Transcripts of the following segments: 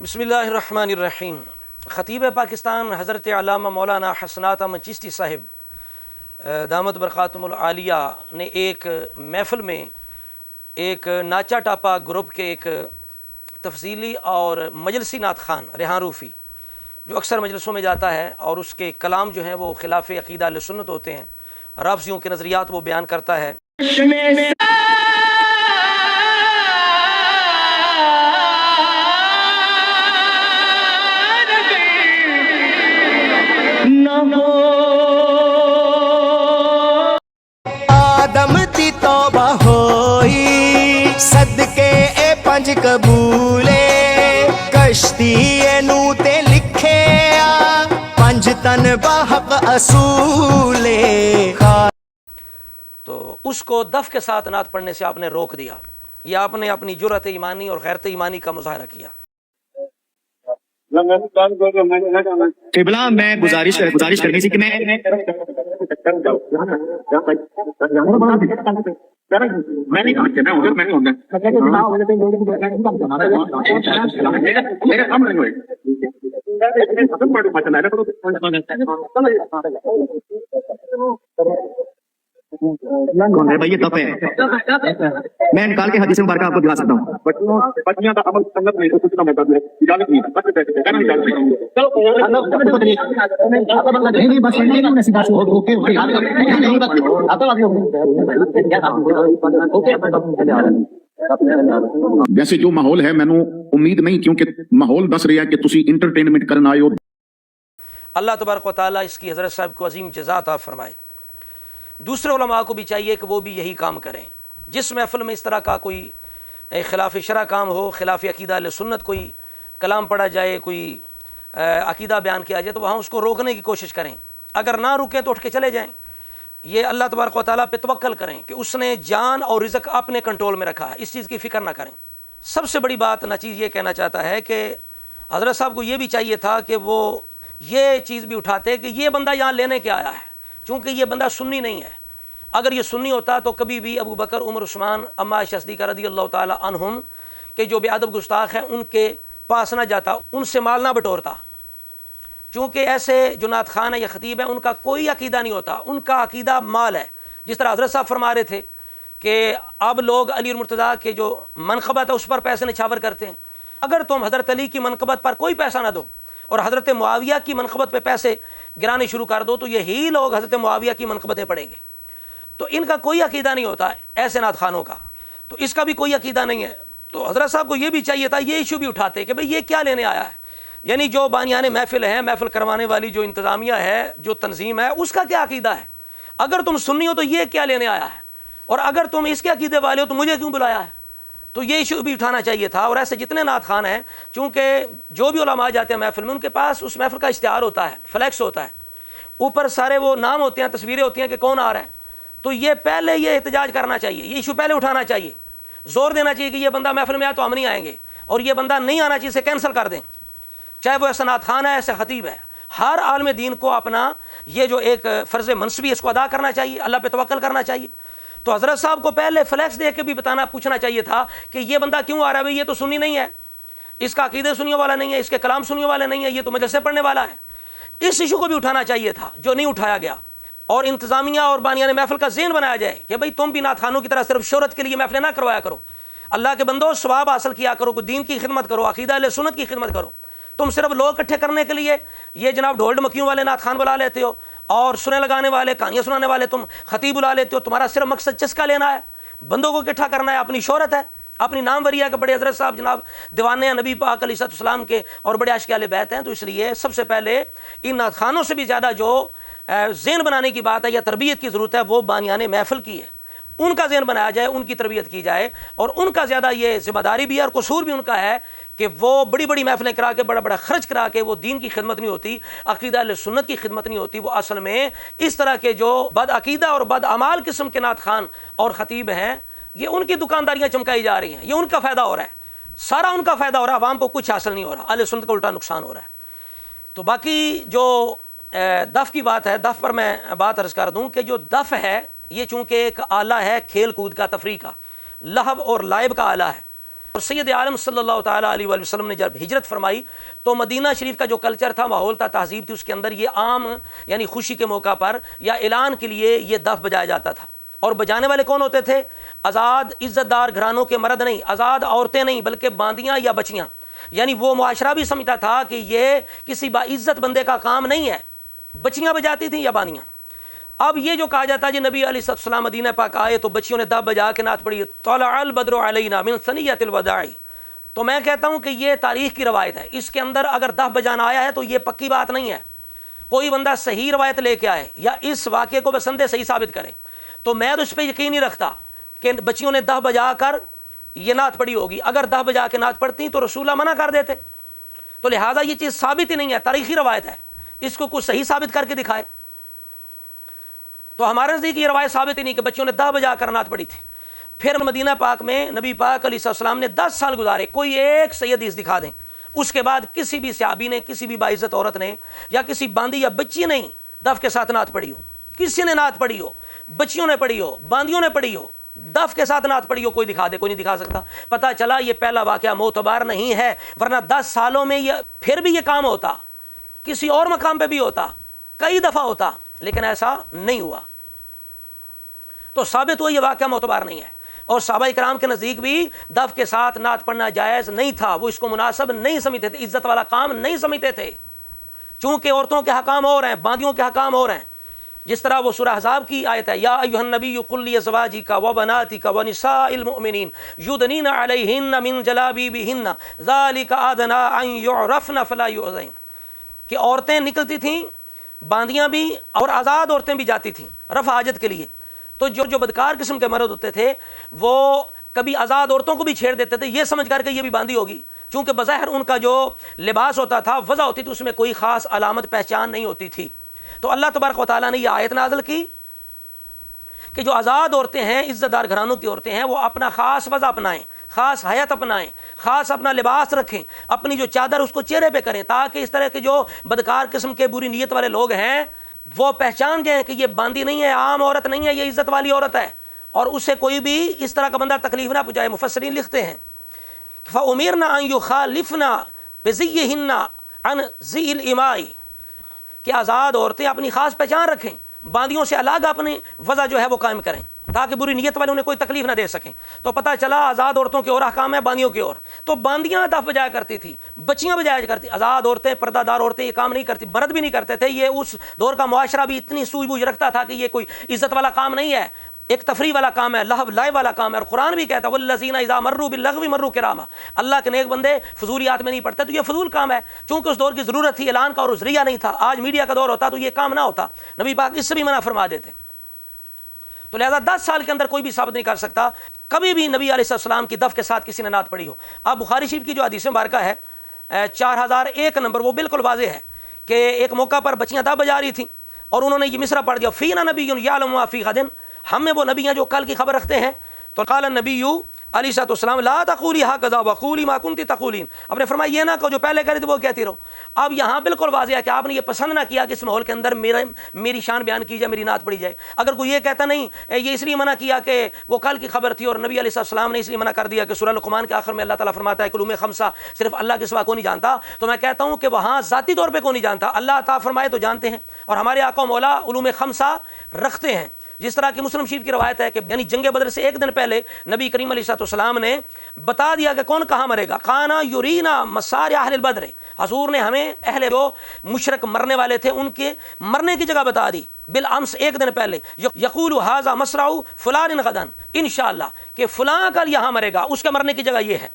بسم اللہ الرحمن الرحیم۔ خطیب پاکستان حضرت علامہ مولانا حسنات احمد چشتی صاحب دامت برکاتہم العالیہ نے ایک محفل میں ایک ناچا ٹاپا گروپ کے ایک تفصیلی اور مجلسی نعت خوان ریحان روفی جو اکثر مجلسوں میں جاتا ہے اور اس کے کلام جو ہیں وہ خلاف عقیدہ اہل سنت ہوتے ہیں، رافضیوں کے نظریات وہ بیان کرتا ہے۔ آدم دی توبہ ہوئی صدقے اے پنج قبولے کشتی نو تے لکھے پنج تن بحق اصولے۔ تو اس کو دف کے ساتھ نعت پڑھنے سے آپ نے روک دیا، یا آپ نے اپنی جرأت ایمانی اور غیرت ایمانی کا مظاہرہ کیا۔ قبلہ میں گزارش کرنی تھی کہ میں کون ہے بھائی؟ یہ دف ہے، میں نکال کے حدیث مبارکہ آپ کو دلا سکتا ہوں۔ ویسے جو ماحول ہے مینوں امید نہیں، کیونکہ ماحول دس رہا ہے کہ تسی انٹرٹینمنٹ کرنا آئے ہو۔ اللہ تبارک و تعالیٰ اس کی حضرت صاحب کو عظیم جزا عطا فرمائے۔ دوسرے علماء کو بھی چاہیے کہ وہ بھی یہی کام کریں۔ جس محفل میں اس طرح کا کوئی خلاف شرع کام ہو، خلاف عقیدہ اہل سنت کوئی کلام پڑھا جائے، کوئی عقیدہ بیان کیا جائے، تو وہاں اس کو روکنے کی کوشش کریں۔ اگر نہ رکیں تو اٹھ کے چلے جائیں۔ یہ اللہ تبارک و تعالیٰ پہ توکل کریں کہ اس نے جان اور رزق اپنے کنٹرول میں رکھا ہے، اس چیز کی فکر نہ کریں۔ سب سے بڑی بات ناچیز یہ کہنا چاہتا ہے کہ حضرت صاحب کو یہ بھی چاہیے تھا کہ وہ یہ چیز بھی اٹھاتے کہ یہ بندہ یہاں لینے کے آیا ہے، چونکہ یہ بندہ سنی نہیں ہے۔ اگر یہ سنی ہوتا تو کبھی بھی ابو بکر، عمر، عثمان، اما عائشہ صدیقہ رضی اللہ تعالی عنہم کے جو بے ادب گستاخ ہیں ان کے پاس نہ جاتا، ان سے مال نہ بٹورتا۔ چونکہ ایسے جو نعت خوان ہیں یا خطیب ہیں ان کا کوئی عقیدہ نہیں ہوتا، ان کا عقیدہ مال ہے۔ جس طرح حضرت صاحب فرما رہے تھے کہ اب لوگ علی اور مرتضیٰ کے جو منقبت ہے اس پر پیسے نچھاور کرتے ہیں۔ اگر تم حضرت علی کی منقبت پر کوئی پیسہ نہ دو اور حضرت معاویہ کی منقبت پہ پیسے گرانے شروع کر دو تو یہی لوگ حضرت معاویہ کی منقبتیں پڑھیں گے۔ تو ان کا کوئی عقیدہ نہیں ہوتا ایسے نعت خوانوں کا، تو اس کا بھی کوئی عقیدہ نہیں ہے۔ تو حضرت صاحب کو یہ بھی چاہیے تھا، یہ ایشو بھی اٹھاتے کہ بھئی یہ کیا لینے آیا ہے، یعنی جو بانیان محفل ہے، محفل کروانے والی جو انتظامیہ ہے، جو تنظیم ہے، اس کا کیا عقیدہ ہے۔ اگر تم سنی ہو تو یہ کیا لینے آیا ہے، اور اگر تم اس کے عقیدے والے ہو تو مجھے کیوں بلایا ہے۔ تو یہ ایشو بھی اٹھانا چاہیے تھا۔ اور ایسے جتنے نعت خوان ہیں، چونکہ جو بھی علماء جاتے ہیں محفل میں ان کے پاس اس محفل کا اشتہار ہوتا ہے، فلیکس ہوتا ہے، اوپر سارے وہ نام ہوتے ہیں، تصویریں ہوتی ہیں کہ کون آ رہا ہے۔ تو یہ پہلے یہ احتجاج کرنا چاہیے، یہ ایشو پہلے اٹھانا چاہیے، زور دینا چاہیے کہ یہ بندہ محفل میں آیا تو ہم نہیں آئیں گے، اور یہ بندہ نہیں آنا چاہیے، اسے کینسل کر دیں، چاہے وہ ایسا نعت خوان ہے، ایسا خطیب ہے۔ ہر عالم دین کو اپنا یہ جو ایک فرض منصبی اس کو ادا کرنا چاہیے، اللہ پہ توکل کرنا چاہیے۔ تو حضرت صاحب کو پہلے فلیکس دے کے بھی پوچھنا چاہیے تھا کہ یہ بندہ کیوں آ رہا ہے، بھئی یہ تو سنی نہیں ہے، اس کا عقیدے سنیوں والا نہیں ہے، اس کے کلام سنیوں والا نہیں ہے، یہ تو مجلسے پڑھنے والا ہے۔ اس ایشو کو بھی اٹھانا چاہیے تھا جو نہیں اٹھایا گیا، اور انتظامیہ اور بانیان محفل کا ذہن بنایا جائے کہ بھئی تم بھی نعت خوانوں کی طرح صرف شہرت کے لیے محفلیں نہ کروایا کرو، اللہ کے بندوں ثواب حاصل کیا کرو، کوئی دین کی خدمت کرو، عقیدہ اہل سنت کی خدمت کرو۔ تم صرف لوگ اکٹھے کرنے کے لیے یہ جناب ڈھول ڈمکیوں والے نعت خوان بلا لیتے ہو، اور سنے لگانے والے، کہانیاں سنانے والے تم خطیب بلا لیتے ہو، تمہارا صرف مقصد چسکا لینا ہے، بندوں کو اکٹھا کرنا ہے، اپنی شہرت ہے، اپنی ناموری ہے کہ بڑے حضرت صاحب جناب دیوانے ہیں نبی پاک علیہ السلام کے اور بڑے عاشق اہل بیت ہیں۔ تو اس لیے سب سے پہلے ان نعت خوانوں سے بھی زیادہ جو ذہن بنانے کی بات ہے یا تربیت کی ضرورت ہے وہ بانیان محفل کی ہے، ان کا ذہن بنایا جائے، ان کی تربیت کی جائے، اور ان کا زیادہ یہ ذمہ داری بھی ہے اور قصور بھی ان کا ہے کہ وہ بڑی بڑی محفلیں کرا کے بڑا بڑا خرچ کرا کے وہ دین کی خدمت نہیں ہوتی، عقیدہ اہل سنت کی خدمت نہیں ہوتی، وہ اصل میں اس طرح کے جو بد عقیدہ اور بد اعمال قسم کے نعت خوان اور خطیب ہیں، یہ ان کی دکانداریاں چمکائی جا رہی ہیں، یہ ان کا فائدہ ہو رہا ہے، سارا ان کا فائدہ ہو رہا ہے، عوام کو کچھ حاصل نہیں ہو رہا، اہل سنت کو الٹا نقصان ہو رہا ہے۔ تو باقی جو دف کی بات ہے، دف پر میں بات عرض کر دوں کہ جو دف ہے یہ چونکہ ایک آلہ ہے کھیل کود کا، تفریح کا، لہو اور لائب کا آلہ ہے۔ اور سید عالم صلی اللہ تعالیٰ علیہ وآلہ وسلم نے جب ہجرت فرمائی تو مدینہ شریف کا جو کلچر تھا، ماحول تھا، تہذیب تھی، اس کے اندر یہ عام یعنی خوشی کے موقع پر یا اعلان کے لیے یہ دف بجایا جاتا تھا. اور بجانے والے کون ہوتے تھے؟ آزاد عزت دار گھرانوں کے مرد نہیں، آزاد عورتیں نہیں، بلکہ باندیاں یا بچیاں. یعنی وہ معاشرہ بھی سمجھتا تھا کہ یہ کسی باعزت بندے کا کام نہیں ہے. بچیاں بجاتی تھیں یا باندیاں. اب یہ جو کہا جاتا ہے جی نبی علیہ السلام مدینہ پاک آئے تو بچیوں نے دف بجا کے نعت پڑھی، طلع البدر علینا من ثنیۃ الوداع. تو میں کہتا ہوں کہ یہ تاریخ کی روایت ہے، اس کے اندر اگر دف بجانا آیا ہے تو یہ پکی بات نہیں ہے. کوئی بندہ صحیح روایت لے کے آئے یا اس واقعے کو بسندے صحیح ثابت کرے تو میں تو اس پہ یقین نہیں رکھتا کہ بچیوں نے دف بجا کر یہ نعت پڑھی ہوگی. اگر دف بجا کے نعت پڑھتی تو رسول اللہ منع کر دیتے. تو لہٰذا یہ چیز ثابت ہی نہیں ہے، تاریخی روایت ہے، اس کو کچھ صحیح ثابت کر کے دکھائے. تو ہمارے نزدیک یہ روایت ثابت ہی نہیں کہ بچوں نے دف بجا کر نعت پڑھی تھی. پھر مدینہ پاک میں نبی پاک علیہ السلام نے 10 سال گزارے، کوئی ایک صحیح حدیث دکھا دیں اس کے بعد کسی بھی صحابی نے، کسی بھی باعزت عورت نے یا کسی باندی یا بچی نے دف کے ساتھ نعت پڑھی ہو. کسی نے نعت پڑھی ہو، بچیوں نے پڑھی ہو، باندیوں نے پڑھی ہو، دف کے ساتھ نعت پڑھی ہو، کوئی دکھا دے. کوئی نہیں دکھا سکتا. پتہ چلا یہ پہلا واقعہ معتبر نہیں ہے، ورنہ 10 سالوں میں یہ پھر بھی یہ کام ہوتا، کسی اور مقام پہ بھی ہوتا، کئی دفعہ ہوتا، لیکن ایسا نہیں ہوا. تو ثابت ہوا یہ واقعہ معتبر نہیں ہے. اور صحابہ کرام کے نزدیک بھی دف کے ساتھ نعت پڑھنا جائز نہیں تھا. وہ اس کو مناسب نہیں سمجھتے تھے، عزت والا کام نہیں سمجھتے تھے، چونکہ عورتوں کے حکام اور ہیں، باندیوں کے حکام اور ہیں. جس طرح وہ سورہ احزاب کی آیت ہے، یا ایھا النبی قل لازواجک وبناتک ونساء المؤمنین یدنین علیہن من جلابیبہن ذلک ادنی ان یعرفن فلا یؤذین. کہ عورتیں نکلتی تھیں، باندیاں بھی اور آزاد عورتیں بھی جاتی تھیں رفع حاجت کے لیے. تو جو بدکار قسم کے مرد ہوتے تھے وہ کبھی آزاد عورتوں کو بھی چھیڑ دیتے تھے، یہ سمجھ کر کہ یہ بھی باندی ہوگی، چونکہ بظاہر ان کا جو لباس ہوتا تھا، وضع ہوتی تھی، اس میں کوئی خاص علامت پہچان نہیں ہوتی تھی. تو اللہ تبارک و تعالیٰ نے یہ آیت نازل کی کہ جو آزاد عورتیں ہیں، عزت دار گھرانوں کی عورتیں ہیں، وہ اپنا خاص وضع اپنائیں، خاص حیت اپنائیں، خاص اپنا لباس رکھیں، اپنی جو چادر اس کو چہرے پہ کریں، تاکہ اس طرح کے جو بدکار قسم کے بری نیت والے لوگ ہیں وہ پہچان گئے کہ یہ باندی نہیں ہے، عام عورت نہیں ہے، یہ عزت والی عورت ہے، اور اسے کوئی بھی اس طرح کا بندہ تکلیف نہ پہنچائے. مفسرین لکھتے ہیں فَأُمِرْنَا أَن يُخَالِفْنَا بِزِيِّهِنَّ عَنْ زِيِّ الْإِمَاءِ کہ آزاد عورتیں اپنی خاص پہچان رکھیں، باندیوں سے الگ اپنی وضع جو ہے وہ قائم کریں، تاکہ بری نیت والے انہیں کوئی تکلیف نہ دے سکیں. تو پتہ چلا آزاد عورتوں کے اور احکام ہیں، باندیوں کے اور. تو باندیاں دف بجایا کرتی تھی، بچیاں بجایا کرتی، آزاد عورتیں، پردہ دار عورتیں یہ کام نہیں کرتی، مرد بھی نہیں کرتے تھے. یہ اس دور کا معاشرہ بھی اتنی سوجھ بوجھ رکھتا تھا کہ یہ کوئی عزت والا کام نہیں ہے، ایک تفریح والا کام ہے، لہو لائے والا کام ہے. اور قرآن بھی کہتا ہے والذین اذا مروا باللغو مروا کراما. اللہ کے نیک بندے فضولیات میں نہیں پڑتے، تو یہ فضول کام ہے. چونکہ اس دور کی ضرورت تھی، اعلان کا اور ذریعہ نہیں تھا. آج میڈیا کا دور ہوتا تو یہ کام نہ ہوتا، نبی پاک اس سے بھی منع فرما دیتے. تو لہذا 10 سال کے اندر کوئی بھی ثابت نہیں کر سکتا کبھی بھی نبی علیہ السلام کی دف کے ساتھ کسی نے نعت پڑھی ہو. اب بخاری شریف کی جو حدیث مبارکہ ہے 4001 نمبر، وہ بالکل واضح ہے کہ ایک موقع پر بچیاں دف بجا رہی تھیں اور انہوں نے یہ مصرع پڑھ دیا، فینا نبی یعلم ما فی غد، ہم میں وہ نبی ہیں جو کل کی خبر رکھتے ہیں. تو قال النبی علیہ السلام لا تقولی ھکذا وقولی ما کنت تقولین. آپ نے فرمایا یہ نہ کہو جو پہلے کہہ رہے تھے وہ کہتی رہو. اب یہاں بالکل واضح ہے کہ آپ نے یہ پسند نہ کیا کہ اس ماحول کے اندر میری شان بیان کی جائے، میری نعت پڑھی جائے. اگر کوئی یہ کہتا نہیں یہ اس لیے منع کیا کہ وہ کل کی خبر تھی، اور نبی علیہ السلام نے اس لیے منع کر دیا کہ سورہ لقمان کے آخر میں اللہ تعالیٰ فرماتا ہے کہ علوم خمسہ صرف اللہ کے سوا کو نہیں جانتا، تو میں کہتا ہوں کہ وہاں ذاتی طور پہ کو نہیں جانتا، اللہ تعالیٰ فرمائے تو جانتے ہیں. اور ہمارے آقا و مولا علوم خمسہ رکھتے ہیں. جس طرح کہ مسلم شریف کی روایت ہے کہ یعنی جنگ بدر سے ایک دن پہلے نبی کریم علیہ السلام نے بتا دیا کہ کون کہاں مرے گا. کانا یورینا مسارع اہل البدر، حضور نے ہمیں اہل جو مشرک مرنے والے تھے ان کے مرنے کی جگہ بتا دی بالامس، ایک دن پہلے. یقول ھذا مسرع فلان غدا انشاءاللہ، کہ فلاں کل یہاں مرے گا، اس کے مرنے کی جگہ یہ ہے.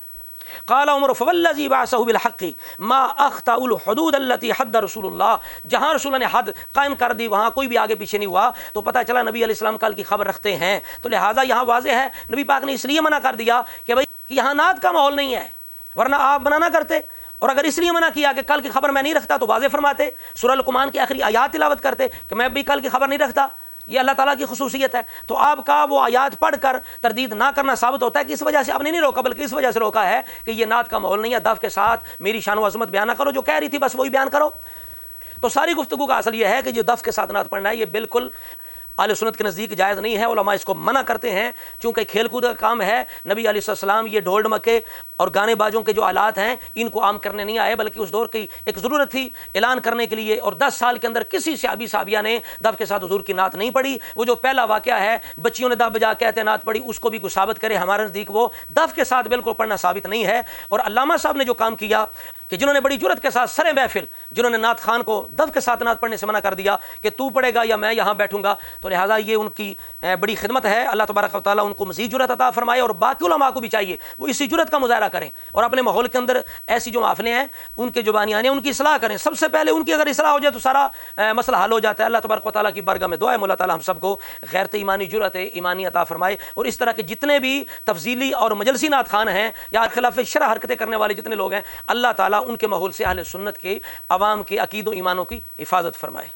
قال عمر فوالذی بعثہ بالحق ما اخطا الحدود التي حد رسول اللہ. جہاں رسول اللہ نے حد قائم کر دی وہاں کوئی بھی آگے پیچھے نہیں ہوا. تو پتہ چلا نبی علیہ السلام کل کی خبر رکھتے ہیں. تو لہٰذا یہاں واضح ہے نبی پاک نے اس لیے منع کر دیا کہ بھائی یہاں نعت کا ماحول نہیں ہے، ورنہ آپ منع نہ کرتے. اور اگر اس لیے منع کیا کہ کل کی خبر میں نہیں رکھتا تو واضح فرماتے، سورہ لقمان کی آخری آیات تلاوت کرتے کہ میں بھی کل کی خبر نہیں رکھتا. یہ اللہ تعالیٰ کی خصوصیت ہے. تو آپ کا وہ آیات پڑھ کر تردید نہ کرنا ثابت ہوتا ہے کہ اس وجہ سے آپ نے نہیں روکا، بلکہ اس وجہ سے روکا ہے کہ یہ نعت کا ماحول نہیں ہے، دف کے ساتھ میری شان و عظمت بیان نہ کرو، جو کہہ رہی تھی بس وہی بیان کرو. تو ساری گفتگو کا اصل یہ ہے کہ جو دف کے ساتھ نعت پڑھنا ہے یہ بالکل اہل سنت کے نزدیک جائز نہیں ہے، علماء اس کو منع کرتے ہیں چونکہ کھیل کود کا کام ہے۔ نبی علیہ السلام یہ ڈھول ڈمکے اور گانے بازوں کے جو آلات ہیں ان کو عام کرنے نہیں آئے، بلکہ اس دور کی ایک ضرورت تھی اعلان کرنے کے لیے، اور 10 سال کے اندر کسی صحابی صحابیہ نے دف کے ساتھ حضور کی نعت نہیں پڑھی۔ وہ جو پہلا واقعہ ہے بچیوں نے دف بجا کہتے نعت پڑھی، اس کو بھی کوئی ثابت کرے، ہمارے نزدیک وہ دف کے ساتھ بالکل پڑھنا ثابت نہیں ہے۔ اور علامہ صاحب نے جو کام کیا کہ جنہوں نے بڑی جرت کے ساتھ سر محفل، جنہوں نے نعت خان کو دف کے ساتھ نعت پڑھنے سے منع کر دیا کہ تو پڑھے گا یا میں یہاں بیٹھوں گا، تو لہٰذا یہ ان کی بڑی خدمت ہے۔ اللہ تبارک و تعالیٰ ان کو مزید جرت عطا فرمائے، اور باقی علماء کو بھی چاہیے وہ اسی جرت کا مظاہرہ کریں اور اپنے ماحول کے اندر ایسی جو محفلیں ہیں ان کے جو بانیان ہیں ان کی اصلاح کریں۔ سب سے پہلے ان کی اگر اصلاح ہو جائے تو سارا مسئلہ حل ہو جاتا ہے۔ اللہ تبارک و تعالیٰ کی بارگاہ میں دعا ہے مولا تعالیٰ ہم سب کو غیرت ایمانی جرت ایمانی عطا فرمائے، اور اس طرح کے جتنے بھی تفضیلی اور مجلسی نعت خان ہیں یا خلاف شرع حرکتیں کرنے والے جتنے لوگ ہیں، اللہ تعالیٰ ان کے ماحول سے اہل سنت کے عوام کے عقید و ایمانوں کی حفاظت فرمائے۔